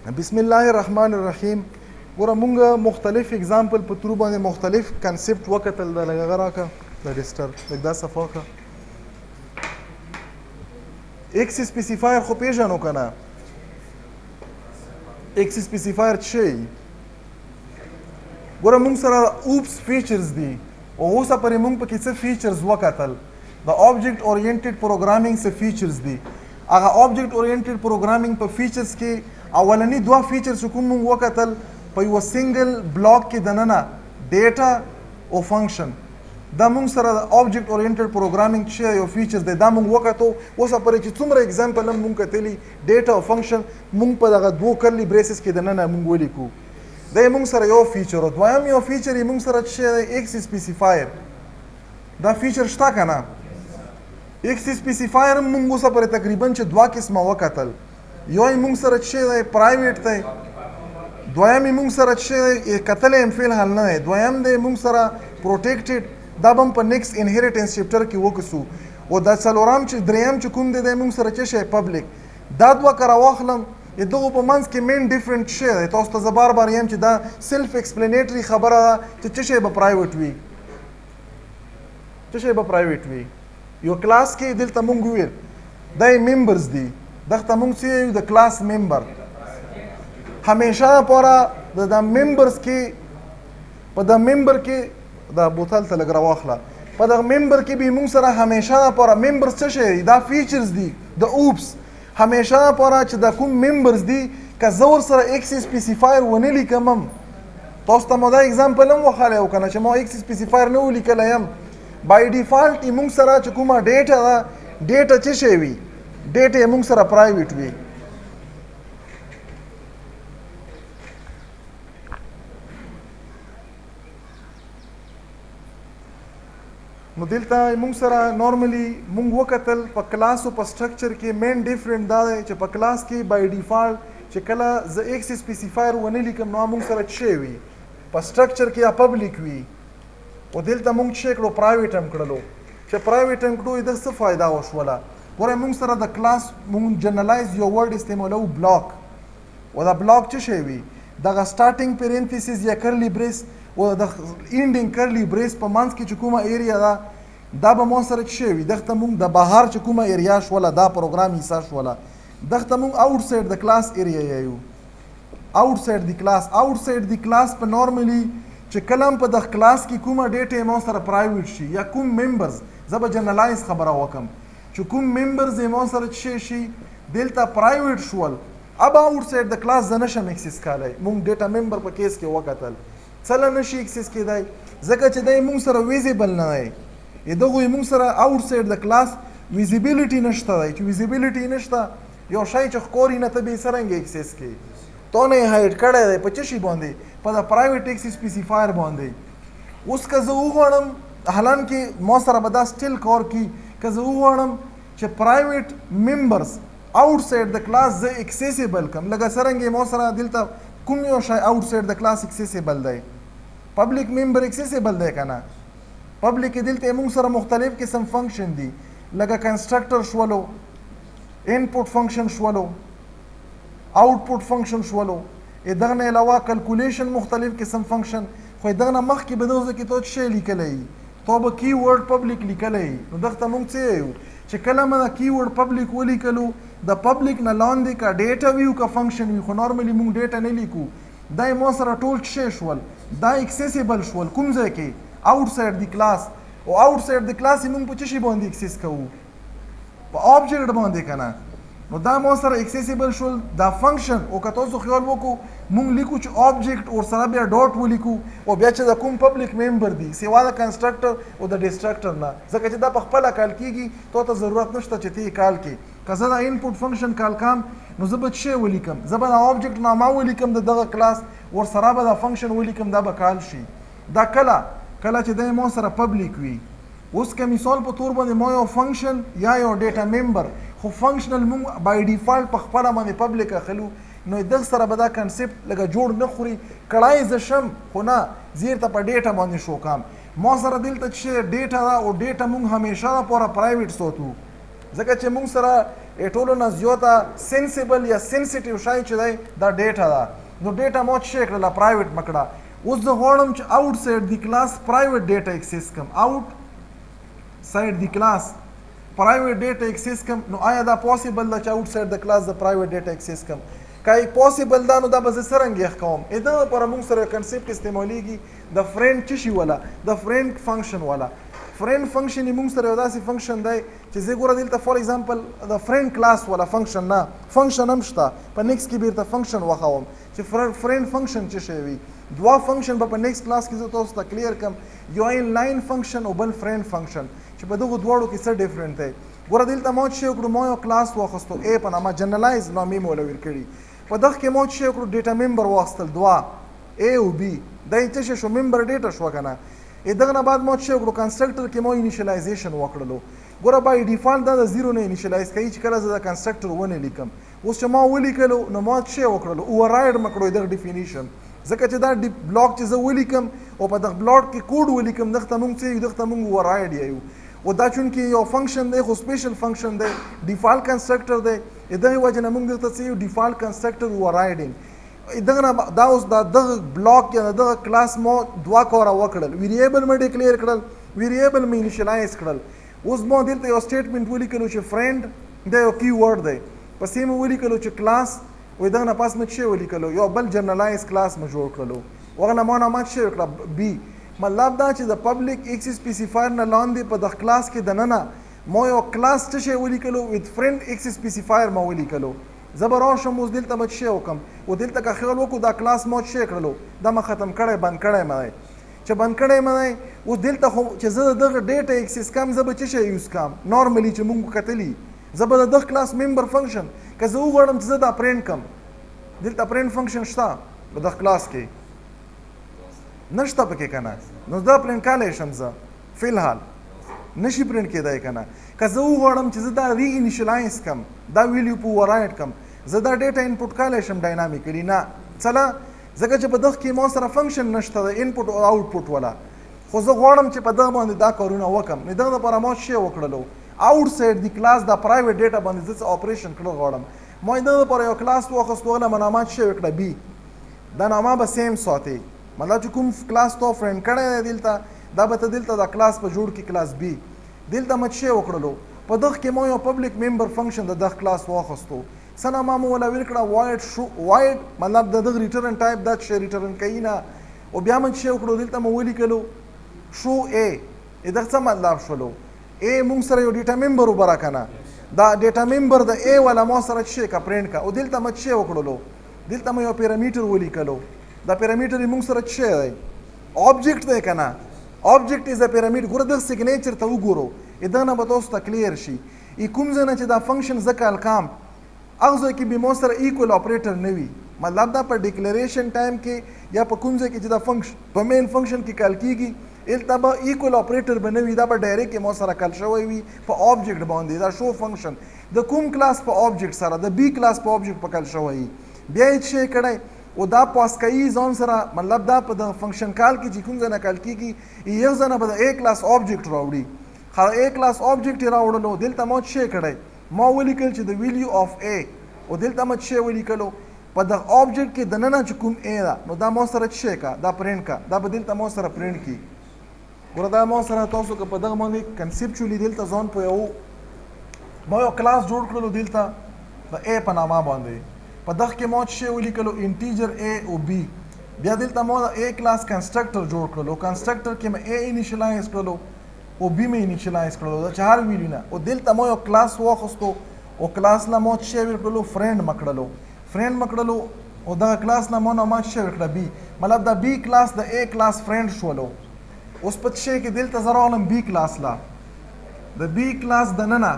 بسم الله الرحمن الرحیم. ګوره مونږ مختلف اگزامپل په ترو باندې مختلف کنسپټ وکتل. د لږه راکه د رجسټر لږ دا صفحه وکړه. ایکس سپیسیفایر خو پیژنو که نه؟ ایکس سپیسیفایر څه شی؟ ګوره مونږ سره اوپس فیچرز دي او اوسه پورې مونږ پکې څه فیچرز وکتل. د آبجیکټ اورینټډ پروګرامینګ څه فیچرز دي. هغه آبجیکټ اورینټډ پروګرامینګ په فیچرز کې اولنی دوه فیچرز کوم مونږ وکتل په یو سنگل بلاک کې دننه ډیټا او فنکشن. دا مونږ سره د آبجیکټ اورینټډ پروګرامینګ چې یو فیچرز دی دا مونږ وکتو. اوسه پورې چې څومره اگزامپل هم مونږ کتلی ډیټا او فنکشن مونږ په دغه دوه کرلی بریسز کې دننه مونږ ولیکو. دا مونږ سره یو فیچر او دویم یو فیچر یې مونږ سره چې دی ایکس سپیسیفایر. دا فیچر شته که نه؟ ایکس سپیسیفایر هم مونږ اوسه پورې تقریبا چې دوه قسمه وکتل. یو یې مونږ سره چې دی پرایویټ دی، دویم یې مونږ سره چې دی کتلی هم فی الحال نه دی، دویم دی مونږ سره پروټیکټډ. دا به هم په نیکسټ انهیریټنس چپټر کې وکړو. او دا څلورم چې دریم چې کوم دی دی مونږ سره چې شی پبلیک. دا دوه که راواخلم د دغو په منځ کې مین ډفرنټ شی دی. تاسو ته زه بار بار یم چې دا سیلف ایکسپلینیټري خبره ده چې څه شی به پرایویټ وي، څه شی به پرایویټ وي. یو کلاس کې دلته مونږ وویل دا یې ممبرز دي، دغه مونږ څه یو د کلاس ممبر. همیشه لپاره د ممبرز کې په د ممبر کې دا بوتل ته لږ راواخله، په دغه ممبر کې به مونږ سره همیشه لپاره ممبرز څه شی دي؟ دا فیچرز دي د اوپس. همیشه لپاره چې دا کوم ممبرز دي که زه ورسره ایکس سپیسیفایر ونه لیکم هم، تاسو ته مو دا اگزامپل هم وښلی و که نه چې ما ایکس سپیسیفایر نه و لیکلی یم. بای ډیفالټ یې مونږ سره چې کومه ډیټا ده ډیټا څه شی وي؟ ډیټا یې مونږ سره پرایویټ وي. نو دلته مونږ سره نارملی مونږ وکتل په کلاس او په سټرکچر کې مین ډیفرنٹ دا دی چې په کلاس کې بای ډیفالټ چې کله زه ایکس سپیسیفایر ونه لیکم نو مونږ سره څه وي؟ په سټرکچر کې یا پبلیک وي. او دلته مونږ څه کړو؟ پرایویټ هم کړلو. چې پرایویټ هم کړو د څه فایده وشوله؟ ګوره مونږ سره د کلاس مونږ جنرالایز یو ورډ استعمالو بلاک. او دا بلاک څه شی وي؟ دغه سټارټینګ پیرنتھیسز یا کرلی بریس او د اینډینګ کرلی بریس په منځ کې چې کومه ایریا ده دا به مو سره څه وي؟ دغه مونږ د بهر چې کومه ایریا شوله دا پروګرام حصہ شوله دغه مونږ آوټ سایډ د کلاس ایریا یو. آوټ سایډ دی کلاس، آوټ سایډ دی کلاس په نارملی چې کلم په د کلاس کې کومه ډیټا مو سره پرایویټ شي یا کوم ممبرز، زه به جنرالایز خبره وکم چې کوم ممبرز مو سره څه شي دلته پرایویټ شول. اب آوټ سایډ د کلاس زه نشم اکسس کولی. مونږ ډیټا ممبر په کیس کې وکتل څله نشي اکسس کېدی ځکه چې دی مونږ سره ویزیبل نه دی. دغه مونږ سره آوټ سایډ د کلاس ویزیبیلیټي نشته دی. چې ویزیبیلیټي نشته یو شی چې ښکاري نه ته به یې څرنګه اکسس کوي؟ تو نه یې هایډ کړی دی په څه شي باندې؟ په د پرایویټ ایکس سپیسیفایر باندې. اوس که زه وغواړم حالانکې ما سره به دا سټیل کار کوي که زه وغواړم چې پرایویټ ممبرز آوټ سایډ د کلاس زه اکسیسیبل کړم لکه څرنګه ما سره دلته کوم یو شی آوټ سایډ د کلاس اکسیسیبل دی؟ پبلیک ممبر اکسیسیبل دی که نه؟ پبلیک کې دلته مونږ سره مختلف قسم فنکشن دي لکه کنسټرکټر شولو، انپوټ فنکشن شولو، آوټپوټ فنکشن شولو. دغه نه علاوه کلکولیشن مختلف قسم فنکشن. خو دغه نه مخکې به دغه کې تو څه لیکلی تو به کی ورډ پبلیک لیکلی. نو دغه ته مونږ څه یو چې کله ما کی ورډ پبلیک ولیکلو د پبلیک نه لاندې که ډیټا وي او که فنکشن وي، خو نارملی مونږ ډیټا نه لیکو. دا یې ما سره ټول څه شول؟ دا اکسیسیبل شول. کوم ځای کې؟ آوټ سایډ دی کلاس. او آوټ سایډ دی کلاس یې مونږ په څه شي باندې اکسس کوو؟ په آبجیکټ باندې که نه؟ نو دا مو سره اکسیسیبل شول. دا فنکشن او که تاسو خیال وکړو مونږ لیکو چې آبجیکټ ورسره بیا ډاټ ولیکو او بیا چې د کوم پبلیک ممبر دی سوا د کنسټرکټر او د ډسټرکټر نه، ځکه چې دا په خپله کال کېږي تو ته ضرورت نشته چې ته یې کال کې. که زه د انپوټ فنکشن کال کم نو زه به څه ولیکم؟ زه به د آبجیکټ نامه ولیکم د دغه کلاس ورسره به د فنکشن ولیکم دا به کال شي. دا کله چې دی ما سره پبلیک وي. اوس که مثال په طور باندې ما یو فنکشن یا یو ډیټا ممبر خو فنکشنل مونږ بای ډیفالټ په خپله باندې پبلیک اخلو نو دغه سره به دا کنسپټ لکه جوړ نه خوري. کړای زه شم خو نه زیر ته په ډیټا باندې شو کام. ما سره دلته چې ډیټا ده او ډیټا مونږ همیشه لپاره پرایویټ ساتو ځکه چې مونږ سره ټولو نه زیاته سنسیبل یا سنسیټیو شی چې دی دا ډیټا ده. نو ډیټا ما څه کړله پرایویټ مه کړه. اوس زه غواړم چې آوټ سایډ دی کلاس پرایویټ ډیټا اکسس کړم. آوټ سایډ دی کلاس پرایویټ ډیټا اکسس کړم. نو آیا دا پاسبل ده چې آوټ سایډ د کلاس د پرایویټ ډیټا اکسس کړم؟ که پاسبل ده نو دا به زه څرنګه یې کوم؟ دغه لپاره موږ سره کنسپټ استعمالیږي د فرینډ څه شي والا، د فرینډ فنکشن والا. فرینډ فنکشن یې موږ سره یو داسې فنکشن دی چې زه ګوره دلته فار ایگزامپل د فرینډ کلاس والا فنکشن نه، فنکشن هم شته په نیکس کې بیرته فنکشن وښوم چې فرینډ فنکشن څه شی وي. دوه فنکشن به په نیکس کلاس کې زه تاسو ته کلیر کړم، یو ان لاین فنکشن او بل فرینډ فنکشن چې په دغو دواړو کې څه ډفرنټ دی. ګوره دلته ما څه وکړو، ما یو کلاس واخیستو ا په نامه جنرلایز نامې مو ولور کړي. په دغه کې ما څه وکړو ډیټا ممبر واخیستل دوه ا او بی، دا یې څه شو ممبر ډیټا شو که نه. دغه نه بعد ما څه وکړو کنسټرکټر کې ما انیشلایزیشن وکړلو. ګوره بای ډیفالټ دا د زیرو نه انیشلایز کوي چې کله زه د کنسټرکټر ونه لیکم. اوس چې ما ولیکلو نو ما څه وکړلو اوورراید مه کړو دغه ډیفینیشن، ځکه چې دا بلاک چې زه ولیکم او په دغه بلاک کې کوډ ولیکم دغه ته موږ څه یو، دغه ته موږ اوورراید یو. او دا چونکې یو فنکشن دی خو سپیشل فنکشن دی، ډیفالټ کنسټرکټر دی، دغه وجه نه موږ دغه ته څه یو ډیفالټ کنسټرکټر اووررایډینګ. دغه نه دا اوس دا دغه بلاک یا دغه کلاس مو دوه کاره وکړل، ویریبل مې ډیکلیئر کړل، ویریبل مې انیشلایز کړل. اوس ما دلته یو سټیټمنټ ولیکلو چې فرینډ دا یو کی ورډ دی، پسې مې ولیکلو چې کلاس وې دغه نه پاس مې څه ولیکلو یو بل جنرلایز کلاس مې جوړ کړلو. هغه نه ما نه ما څه وکړه بي. مطلب دا چې د پبلک ایکس سپیسیفایر نه لاندې په دغه کلاس کې دننه ما یو کلاس څه شی ولیکلو وذ فرینډ ایکس سپیسیفایر ما ولیکلو. زه به راشم اوس دلته به څه وکړم او دلته که خیال وکړو دا کلاس ما څه کړلو دا ما ختم کړی بند کړی مه دی. چې بند کړی مه دی اوس دلته خو چې زه د دغه ډیټا ایکسس کم زه به څه شی یوز کړم نارملي چې موږ کتلي. زه به د دغه کلاس ممبر فنکشن که زه وغواړم چې زه دا پرینټ کړم، دلته پرینټ فنکشن شته په دغه کلاس کې نشته پکې که نه، نو دا پرینټ کولی شم زه فی الحال نشي پرینټ کېدی که نه. که زه وغواړم چې زه دا ری انیشلایز کړم، دا ویلیو په اووررایډ کړم، زه دا ډیټا انپوټ کولی شم ډاینامیکلی نه څله، ځکه چې په دغه کې ما سره فنکشن نشته د انپوټ او آوټپوټ والا. خو زه غواړم چې په دغه باندې دا کارونه وکړم. نو دغه دپاره ما څه وکړلو آوټ سایډ دی کلاس دا پرایویټ ډیټا باندې زه څه اپریشن کړل غواړم. ما دغه دپاره یو کلاس واخیستو، هغه نامه څه وکړه بي. دا نامه به سیم ساتي، مطلب چې کوم کلاس تو فرینډ کړی دی دلته دا به ته دلته دا کلاس په جوړ کې کلاس بي. دلته ما څه وکړلو په دغه کې ما یو پبلک ممبر فنکشن د دغه کلاس واخیستو. څه نامه مو ولا ویل کړه وایډ شو وایډ، مطلب د دغه ریټرن ټایپ دا چې ریټرن کوي نه. او بیا موږ څه وکړو دلته مو ولیکلو شو ا. دغه څه مطلب شولو ا موږ سره یو ډیټا ممبر وبره که نه، دا ډیټا ممبر د ا والا ما سره څه که پرینټ که. او دلته ما څه وکړلو دلته مو یو پیرامیټر ولیکلو. دا پیرامیټر یې موږ سره څه دی آبجیکټ دی که نه، آبجیکټ از ا پیرامیټر. ګوره دغه سیګنیچر ته وګورو دغه نه به تاسو ته کلیر شي. کوم ځای نه چې دا فنکشن زه کال کام هغه ځای کې به ما سره ایکول اپریټر نه وي، مطلب دا په ډیکلریشن ټایم کې یا په کوم ځای کې چې دا فنکشن په مین فنکشن کې کال کیږي هلته به ایکول اپریټر به نه وي، دا به ډایرکټ ما سره کال شوی وي په آبجیکټ باندې. دا شو فنکشن د کوم کلاس په آبجیکټ سره د بي کلاس په آبجیکټ په کال شوی. بیا یې څه کړی او دا پاس کوي ځان سره، مطلب دا په د فنکشن کال کې چې کوم ځای نه کال کیږي یو ځای نه به د ا کلاس آبجیکټ راوړي. ا کلاس آبجیکټ یې راوړلو. دلته ما څه کړی ما ولیکل چې د ویلیو اف ا، او دلته ما څه ولیکلو په دغه آبجیکټ کې دننه چې کوم ا ده نو دا ما سره څه کا دا پرینټ کا، دا به دلته ما سره پرینټ کی. ګوره دا ما سره تاسو که په دغه باندې کنسپچولی دلته ځان پوهوو. ما یو کلاس جوړ کړلو دلته د ا په نامه باندې، په دغه کې ما څه ولیکلو انټیجر ا او بي. بیا دلته ما د ا کلاس کنسټرکټر جوړ کړلو، کنسټرکټر کې مې ا انیشلایز کړلو او بي مې انیشلایز کړلو د چهار ویلیو نه. او دلته ما یو کلاس واخیستو او کلاس نه ما څه وکړلو فرینډ مه کړلو، فرینډ مه کړلو او دغه کلاس نه ما څه وکړه بي، مطلب دا بي کلاس د ا کلاس فرینډ شولو. اوس په څه کې دلته زه راغلم بي کلاس لا، د بي کلاس دننه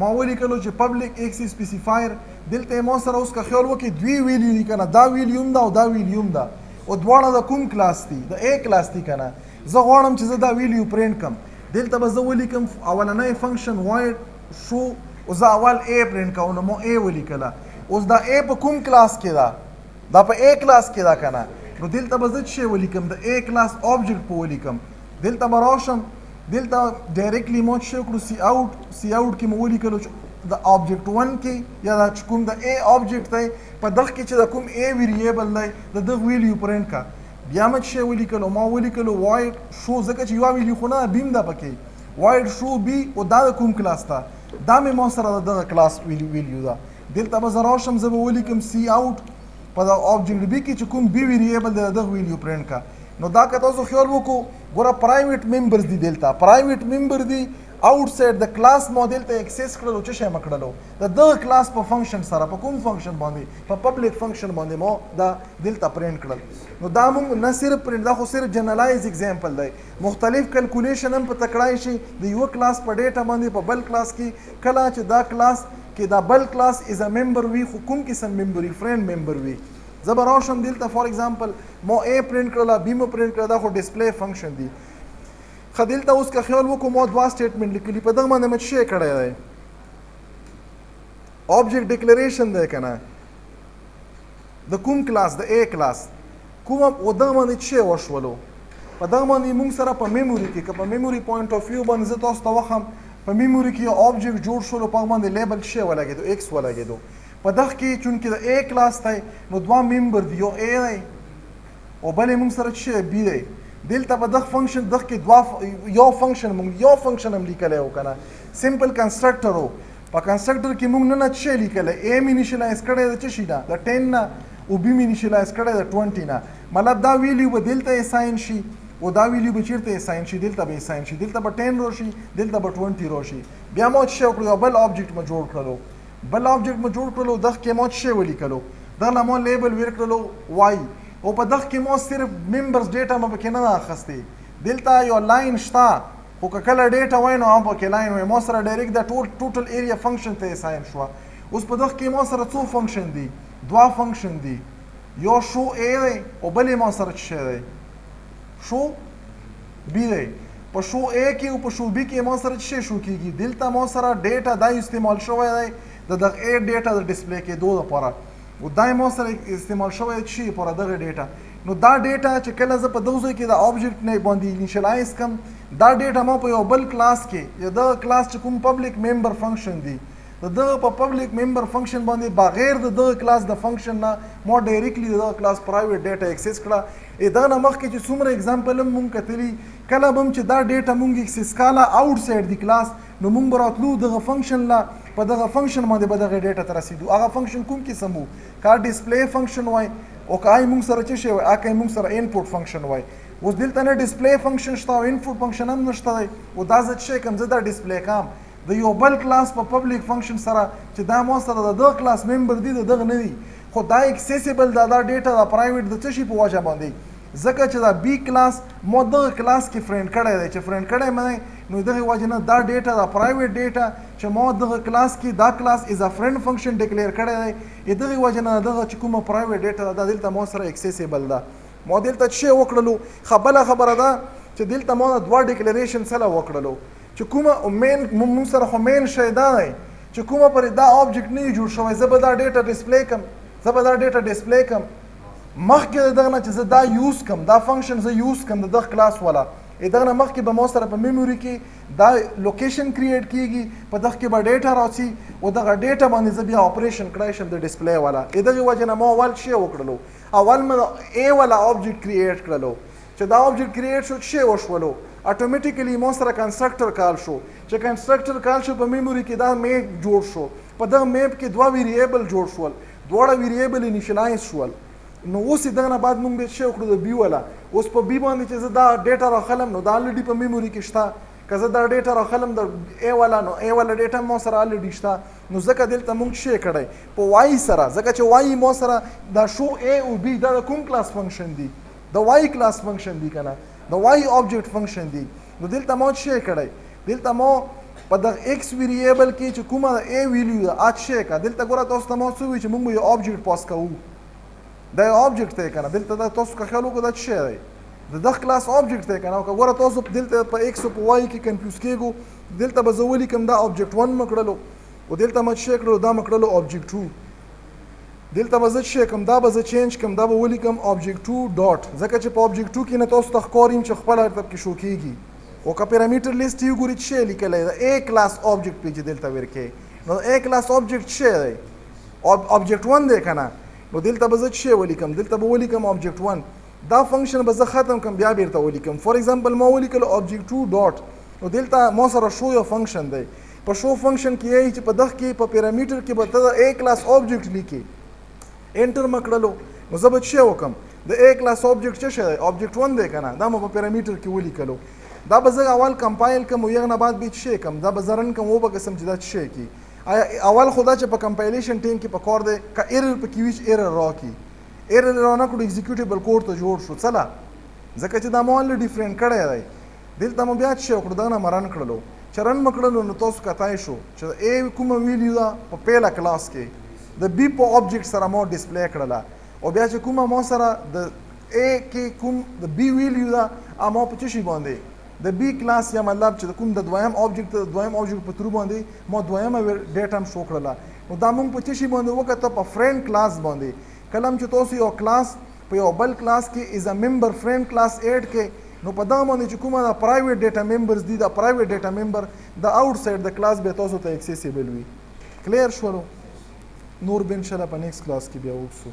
ما ولیکلو چې پبلک ایکس سپیسیفایر. دلته ما سره اوس که خیال وکړي دوی ویلیو دي که نه، دا ویلیو هم ده او دا ویلیو هم ده، او دواړه د کوم کلاس دي د ا کلاس دي که نه. زه غواړم چې زه دا ویلیو پرینټ کړم. دلته به زه ولیکم اولنی فنکشن وایډ شو او زه اول ا پرینټ کوم نو ما ا ولیکله. اوس دا ا په کوم کلاس کې ده؟ دا په ا کلاس کې ده که نه. نو دلته به زه څه ولیکم د ا کلاس آبجیکټ په ولیکم. دلته به راشم دلته ډایرکټلی ما څه وکړو سی آوټ کې مو ولیکلو د object 1 کې یا د کوم د a object دی په دغه کې چې د کوم a variable دی د دغه ویلیو پرنټ کا بیا مې شی ولیکلو ما ولیکلو void show ځکه چې یو ویلیو خو نه بیم ده پکې void show b او دا د کوم کلاس ته دا مې ما سره دغه کلاس ویلیو ده دلته به زه راشم زه به ولیکم سی آوټ په د object b کې چې کوم b variable دی دغه ویلیو پرنټ کا نو دا که تاسو خیال وکړو ګوره پرایویټ ممبرز دي دلته پرایویټ ممبر دي outside د کلاس ماډل ته اکسس کړلو چې شی مکړلو د دغه کلاس په فنکشن سره په کوم فنکشن باندې په پبلک فنکشن باندې مو دا دلته پرینټ کړل نو دا موږ نه صرف پرینټ دا خو صرف جنرالایز اگزامپل دی مختلف کیلکولیشن هم په تکړای شي د یو کلاس په ډیټا باندې په بل کلاس کې کله چې دا کلاس کې دا بل کلاس از ا ممبر وي خو کوم قسم ممبر وي فرند ممبر وي زبر راشم دلته فار ایگزامپل مو a پرینټ کړل b مو پرینټ کړل دا خو ډسپلی فنکشن دی خدلته اوس که خیال وکړو ما دوا سټیټمنټ لیکلي په دغه باندې مې شی کړی دی object declaration دی کنه د کوم کلاس د a کلاس کوم او دغه باندې شی وشولو په دغه باندې موږ سره په میموري کې که په میموري پوینټ اف ویو باندې زه تاسو ته وخم په میموري کې یو object جوړ شولو په باندې لیبل شی ولګېدو x ولګېدو په دغه کې چونکې د a کلاس دی نو دوه ممبر دی یو a دی او بل موږ سره شی b دی دلته په دغه فنکشن دغه کې دوا یو فنکشن موږ یو فنکشن هم لیکلی و کنه سمپل کنسټرکټر و په کنسټرکټر کې موږ نه څه لیکلی a مې انیشلایز کړی د څه شي نه د 10 نه او b مې انیشلایز کړی د 20 نه مطلب دا ویلیو به دلته اساین شي او دا ویلیو به چیرته اساین شي دلته به اساین شي دلته به 10 راشي دلته به 20 راشي بیا مو څه وکړو بل object ما جوړ کړلو بل object ما جوړ کړلو دغه کې مو څه ولیکلو دا مو لیبل ورکړلو y او په دغه کې مو صرف ممبرز ډیټا مې پکې نه اخیستې دلته یو لاین شته خو که کله ډیټا وای نو هم پکې لاین وای مو سره ډایرکټ د ټوټل ایریا فنکشن ته اساین شو اوس په دغه کې مو سره څو فنکشن دي دوا فنکشن دي یو شو a دی او بل مو سره څه دی شو b دی په شو a کې او په شو b کې مو سره څه شو کیږي دلته مو سره ډیټا دا استعمال شوی دی د دغه a ډیټا د ډسپلی کې دوه لپاره او دا مو سره استعمال شوی شي پر دغه ډیټا نو دا ډیټا چې کله زه په دغه ځای کې د object نه باندې انیشلایز کم دا ډیټا مو په یو بل کلاس کې یا د کلاس چې کوم پبلک ممبر فنکشن دی دغه په پبلک ممبر فنکشن باندې بغیر د دغه کلاس د فنکشن نه مو ډایرکټلی دغه کلاس پرایویټ ډیټا اکسس کړه دا نه مخکې چې څومره اگزامپل مونږ کتلی کله بم چې دا ډیټا مونږ اکسس کاله آوټسایډ دی کلاس نو مونږ براتلو دغه فنکشن لا په دغه فنکشن باندې به دغه ډیټا ته رسیدو هغه فنکشن کوم قسم وو کا ډسپلی فنکشن وای او کای مونږ سره څه شی وای اکای مونږ سره انپوټ فنکشن وای اوس دلته نه ډسپلی فنکشن شته او انپوټ فنکشن هم نشته دی او دا ځکه چې کوم زه دا ډسپلی کام د یو بل کلاس په پبلک فنکشن سره چې دا مو سره د دغه کلاس ممبر دی دغه نه دی خو دا اکسیسیبل دا ډیټا د پرایویټ د څه شي په وجه باندې ځکه چې دا بی کلاس مو دغه کلاس کې فرند کړی دی چې فرند کړی مې نو دغه وجه نه دا ډیټا دا پرایویټ ډیټا چې مو دغه کلاس کې دا کلاس از ا فرند فنکشن ډیکلیئر کړی دی دغه وجه نه دغه چې کومه پرایویټ ډیټا دا دلته مو سره اکسیسیبل ده مو دلته څه وکړلو خبره ده چې دلته مو دوه ډیکلیریشن سره وکړلو چې کومه مین مون سره خو مین شی دا دی چې کومه پر دا object نه جوړ شوی زه به دا ډیټا ډسپلی کم مخکې دغه نه چې زه دا یوز کم دا فنکشن زه یوز کم د دغه کلاس والا دغه نه مخکې به مو سره په میموري کې دا لوکیشن کریټ کیږي په دغه کې به ډیټا راځي او دغه ډیټا باندې زه بیا اپریشن کړای شم د ډسپلی والا دغه وجه نه مو اول شی وکړلو اول مې a والا object کریټ کړلو چې دا object کریټ شو شی وشولو اتوماتیکلی مو سره کنسټرکټر کال شو چې کنسټرکټر کال شو په میموري کې دا میپ جوړ شو په دغه میپ کې دوه ویریبل جوړ شول دواړه ویریبل انیشلایز شول نو اوس دغه نه بعد موږ به څه وکړو د بی والا اوس په بی باندې چې زه دا ډیټا راخلم نو دا الریډي په میموري کې شته که زه دا ډیټا راخلم د ای والا نو ای والا ډیټا مو سره الریډي شته نو ځکه دلته موږ څه کړی په وای سره ځکه چې وای مو سره دا شو ای او بی دا کوم کلاس فنکشن دی د وای کلاس فنکشن دی کنه د وای object فنکشن دی نو دلته مو څه کړی دلته مو په د x ویریبل کې چې کومه د a ویلیو ده اڅ کا دلته ګوره تاسو ته مو څه وی چې موږ یو object پاس کوو دا object دی کنه دلته دا تاسو که خیال وکړئ دا څه دی د دغه کلاس object دی کنه او که ګوره تاسو دلته په x او په y کې کنفیوز کېږو دلته به زه ولیکم دا object 1 مکړلو او دلته ما څه کړلو دا مکړلو object 2 دلته به زه څه کوم دا به زه چینج کوم دا به ولیکم object 2 ډاټ ځکه چې په object 2 کې نه تاسو ته ښکاریم چې خپل ترتیب کې شو کېږي او که پیرامیټر لیست یو ګوري څه لیکلی دا a کلاس object پیج دلته ورکې نو A کلاس آبجیکټ څه دی؟ آبجیکټ 1 دی که نه؟ نو دلته به زه څه ولیکم؟ دلته به ولیکم آبجیکټ 1. دا فنکشن به زه ختم کړم بیا بیرته ولیکم. فور ایگزامپل ما ولیکل آبجیکټ 2 ډاټ، نو دلته ما سره شو یو فنکشن دی. په شو فنکشن کې یې چې په دغه کې په پیرامیټر کې به ته د A کلاس آبجیکټ لیکې. انټر مې کړلو نو زه به څه وکړم؟ د A کلاس آبجیکټ څه شی دی؟ آبجیکټ 1 دی که نه؟ دا مې په پیرامیټر کې ولیکلو. دا به زه اول کمپایل کړم او یغه نه بعد به څه کړم؟ دا به زه رن کړم وبه قسم چې دا څه کی. اول خدا چې په کمپایلیشن ټیم کې په کار دی که ایرر په کې ویچ ایرر راکړي. ایرر رانه کړو ایگزیکیوټیبل کوډ ته جوړ شو څله ځکه چې دا مو ول ډیفرنٹ کړی دی. دلته مو بیا څه وکړو؟ دغه نه مې رن کړلو. چې رن مې کړلو نو تاسو کتای شو چې د A کومه ویلیو ده په پیله کلاس کې د B په آبجیکټ سره ما ډسپلی کړله، او بیا چې کومه ما سره د A کې کوم د B ویلیو ده ما په څه شي باندې د B کلاس یا مطلب چې کوم د دویم آبجیکټ د دویم آبجیکټ په ترو باندې ما دویمه ډیټا هم شو کړله. نو دا موږ په څه شي باندې وکړه؟ په فرند کلاس باندې. کله چې تاسو یو کلاس په یو بل کلاس کې از ا ممبر فرند کلاس ایډ کې، نو په دغه باندې چې کومه د پرایویټ ډیټا ممبرز دي، د پرایویټ ډیټا ممبر د آوټ سایډ د کلاس به تاسو ته اکسیسیبل وي. کلیر شولو؟ نور به انشاءالله په نیکسټ کلاس کې بیا وکړو.